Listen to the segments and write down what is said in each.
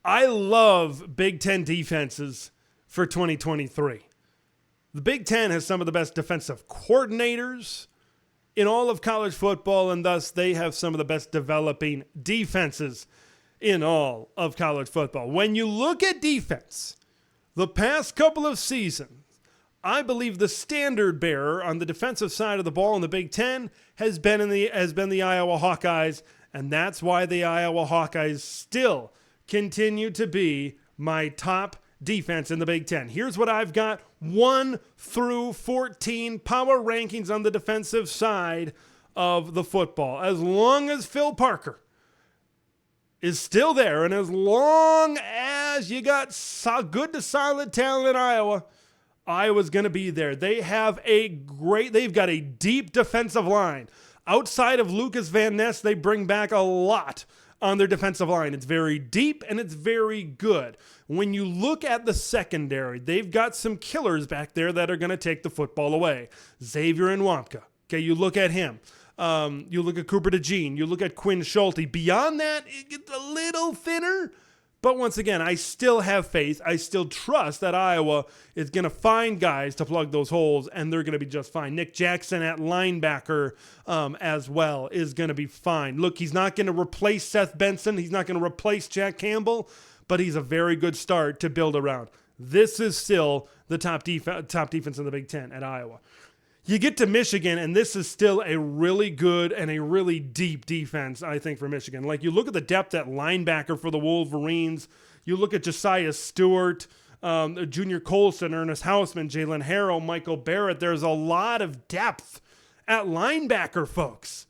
I love Big Ten defenses for 2023. The Big Ten has some of the best defensive coordinators in all of college football, and thus they have some of the best developing defenses in all of college football. When you look at defense, the past couple of seasons, I believe the standard bearer on the defensive side of the ball in the Big Ten has been the Iowa Hawkeyes, and that's why the Iowa Hawkeyes still continue to be my top defense in the Big Ten. Here's what I've got: 1 through 14 power rankings on the defensive side of the football. As long as Phil Parker is still there, and as long as you got good to solid talent in Iowa, Iowa's going to be there. They've got a deep defensive line. Outside of Lucas Van Ness, they bring back a lot on their defensive line. It's very deep and it's very good. When you look at the secondary, they've got some killers back there that are going to take the football away. Xavier Nwankpa. Okay, you look at him. You look at Cooper DeJean. You look at Quinn Schulte. Beyond that, it gets a little thinner. But once again, I still have faith. I still trust that Iowa is going to find guys to plug those holes, and they're going to be just fine. Nick Jackson at linebacker as well is going to be fine. Look, he's not going to replace Seth Benson. He's not going to replace Jack Campbell, but he's a very good start to build around. This is still the top defense in the Big Ten at Iowa. You get to Michigan, and this is still a really good and a really deep defense, I think, for Michigan. Like, you look at the depth at linebacker for the Wolverines. You look at Josiah Stewart, Junior Colson, Ernest Hausman, Jalen Harrell, Michael Barrett. There's a lot of depth at linebacker, folks,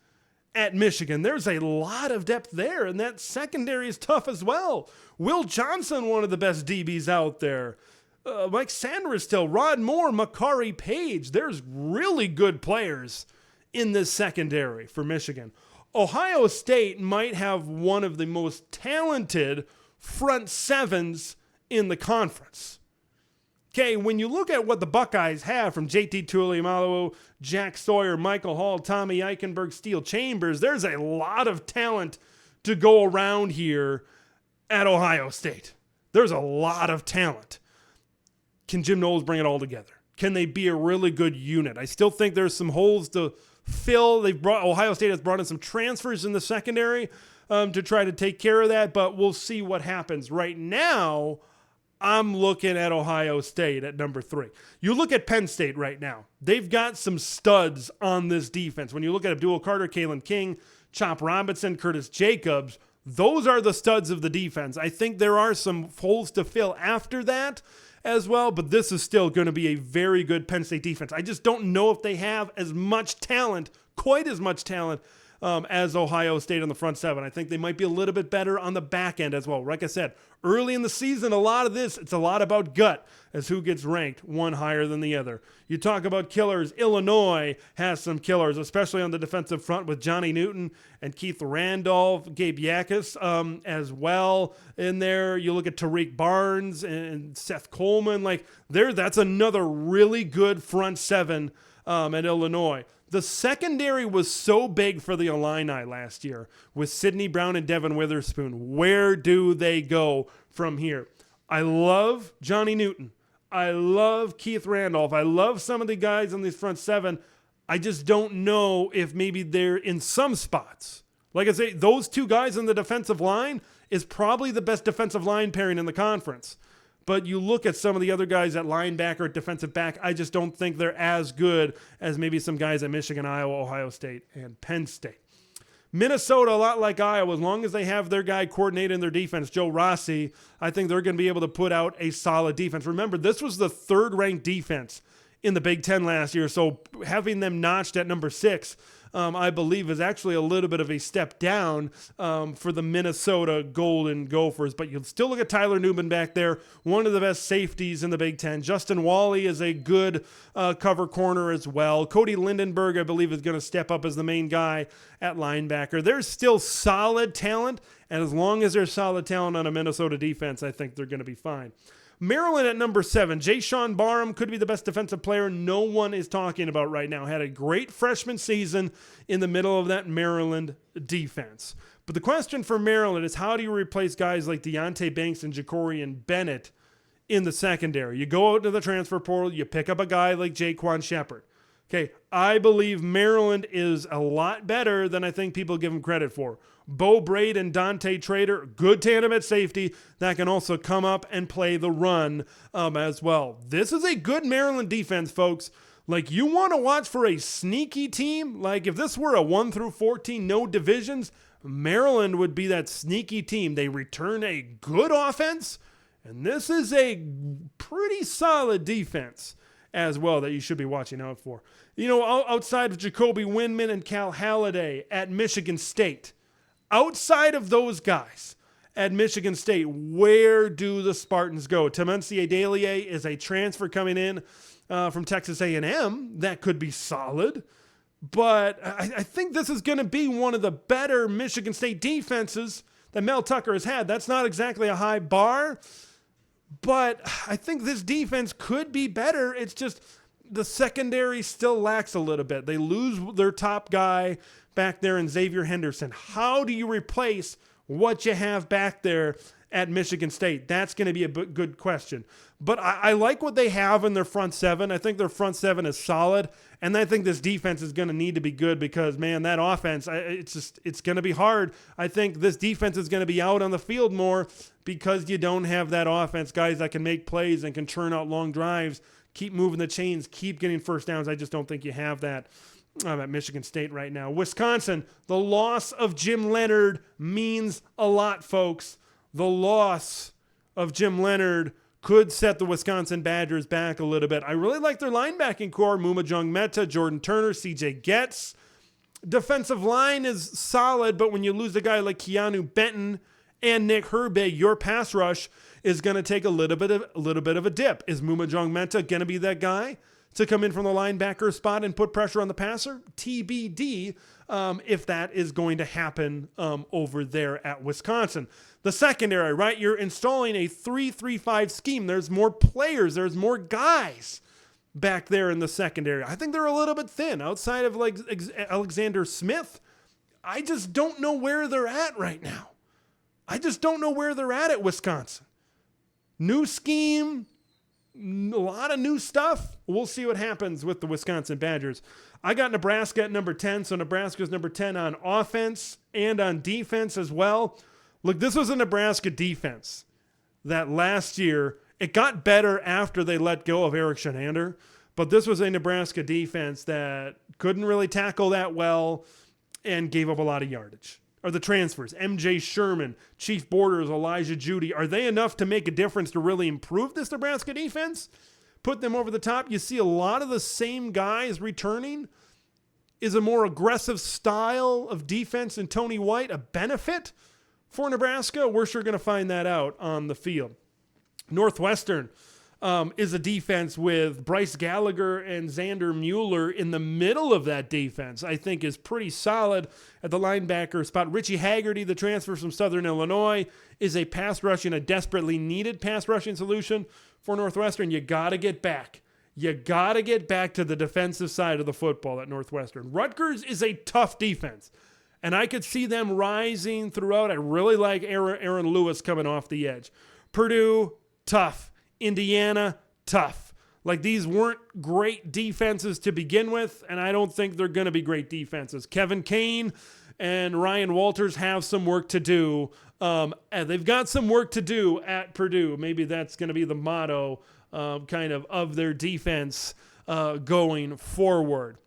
at Michigan. There's a lot of depth there, and that secondary is tough as well. Will Johnson, one of the best DBs out there. Mike Sanders still, Rod Moore, Makari Page. There's really good players in this secondary for Michigan. Ohio State might have one of the most talented front sevens in the conference. Okay, when you look at what the Buckeyes have from JT Tuimoloau, Jack Sawyer, Michael Hall, Tommy Eichenberg, Steele Chambers, there's a lot of talent to go around here at Ohio State. There's a lot of talent. Can Jim Knowles bring it all together? Can they be a really good unit? I still think there's some holes to fill. Ohio State has brought in some transfers in the secondary to try to take care of that, but we'll see what happens. Right now, I'm looking at Ohio State at number 3. You look at Penn State right now. They've got some studs on this defense. When you look at Abdul Carter, Kalen King, Chop Robinson, Curtis Jacobs, those are the studs of the defense. I think there are some holes to fill after that as well, but this is still going to be a very good Penn State defense. I just don't know if they have as much talent, quite as much talent, as Ohio State on the front seven. I think they might be a little bit better on the back end as well. Like I said, early in the season, a lot of this, it's a lot about gut as who gets ranked one higher than the other. You talk about killers. Illinois has some killers, especially on the defensive front with Johnny Newton and Keith Randolph, Gabe Yakis as well in there. You look at Tariq Barnes and Seth Coleman. That's another really good front seven at Illinois. The secondary was so big for the Illini last year with Sidney Brown and Devin Witherspoon. Where do they go from here? I love Johnny Newton. I love Keith Randolph. I love some of the guys on these front seven. I just don't know if maybe they're in some spots. Like I say, those two guys on the defensive line is probably the best defensive line pairing in the conference. But you look at some of the other guys at linebacker, at defensive back, I just don't think they're as good as maybe some guys at Michigan, Iowa, Ohio State, and Penn State. Minnesota, a lot like Iowa, as long as they have their guy coordinating their defense, Joe Rossi, I think they're going to be able to put out a solid defense. Remember, this was the third-ranked defense in the Big Ten last year, so having them notched at number 6, I believe, is actually a little bit of a step down for the Minnesota Golden Gophers. But you'll still look at Tyler Newman back there, one of the best safeties in the Big Ten. Justin Wally is a good cover corner as well. Cody Lindenberg, I believe, is going to step up as the main guy at linebacker. There's still solid talent, and as long as there's solid talent on a Minnesota defense, I think they're going to be fine. Maryland at number 7. Jay-Sean Barham could be the best defensive player no one is talking about right now. Had a great freshman season in the middle of that Maryland defense. But the question for Maryland is, how do you replace guys like Deontay Banks and Jacorian Bennett in the secondary? You go out to the transfer portal, you pick up a guy like Jaquan Shepard. Okay, I believe Maryland is a lot better than I think people give them credit for. Bo Braid and Dante Trader, good tandem at safety that can also come up and play the run as well. This is a good Maryland defense, folks. Like, you want to watch for a sneaky team? Like, if this were a 1 through 14, no divisions, Maryland would be that sneaky team. They return a good offense, and this is a pretty solid defense as well that you should be watching out for. You know, outside of Jacoby Windman and Cal Halliday at Michigan State, outside of those guys at Michigan State, where do the Spartans go? Temensi Adelie is a transfer coming in from Texas A&M. That could be solid. But I think this is going to be one of the better Michigan State defenses that Mel Tucker has had. That's not exactly a high bar, but I think this defense could be better. It's just the secondary still lacks a little bit. They lose their top guy back there in Xavier Henderson. How do you replace what you have back there at Michigan State? That's going to be a good question. But I like what they have in their front seven. I think their front seven is solid. And I think this defense is going to need to be good because, man, that offense, it's going to be hard. I think this defense is going to be out on the field more because you don't have that offense, guys that can make plays and can churn out long drives, keep moving the chains, keep getting first downs. I just don't think you have that at Michigan State right now. Wisconsin, the loss of Jim Leonhard means a lot, folks. The loss of Jim Leonhard could set the Wisconsin Badgers back a little bit. I really like their linebacking core. Mumajong Meta, Jordan Turner, CJ Getz. Defensive line is solid, but when you lose a guy like Keanu Benton and Nick Herbig, your pass rush is going to take a little bit of a dip. Is Mumajong Meta going to be that guy to come in from the linebacker spot and put pressure on the passer? TBD if that is going to happen over there at Wisconsin. The secondary, right? You're installing a 3-3-5 scheme. There's more players. There's more guys back there in the secondary. I think they're a little bit thin outside of like Alexander Smith. I just don't know where they're at right now. I just don't know where they're at Wisconsin. New scheme, a lot of new stuff. We'll see what happens with the Wisconsin Badgers. I got Nebraska at number 10, so Nebraska's number 10 on offense and on defense as well. Look, this was a Nebraska defense that last year, it got better after they let go of Eric Shenander, but this was a Nebraska defense that couldn't really tackle that well and gave up a lot of yardage. Are the transfers, MJ Sherman, Chief Borders, Elijah Judy, are they enough to make a difference to really improve this Nebraska defense? Put them over the top. You see a lot of the same guys returning. Is a more aggressive style of defense in Tony White a benefit for Nebraska? We're sure going to find that out on the field. Northwestern is a defense with Bryce Gallagher and Xander Mueller in the middle of that defense. I think is pretty solid at the linebacker spot. Richie Haggerty, the transfer from Southern Illinois, is a desperately needed pass rushing solution for Northwestern. You got to get back. You got to get back to the defensive side of the football at Northwestern. Rutgers is a tough defense, and I could see them rising throughout. I really like Aaron Lewis coming off the edge. Purdue, tough. Indiana, tough. Like, these weren't great defenses to begin with, and I don't think they're going to be great defenses. Kevin Kane and Ryan Walters have some work to do. And they've got some work to do at Purdue. Maybe that's going to be the motto of their defense going forward.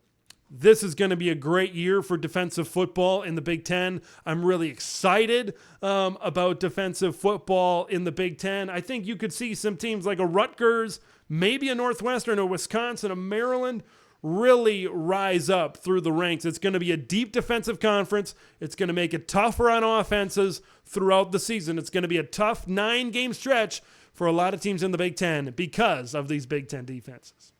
This is going to be a great year for defensive football in the Big Ten. I'm really excited about defensive football in the Big Ten. I think you could see some teams like a Rutgers, maybe a Northwestern, a Wisconsin, a Maryland really rise up through the ranks. It's going to be a deep defensive conference. It's going to make it tougher on offenses throughout the season. It's going to be a tough 9-game stretch for a lot of teams in the Big Ten because of these Big Ten defenses.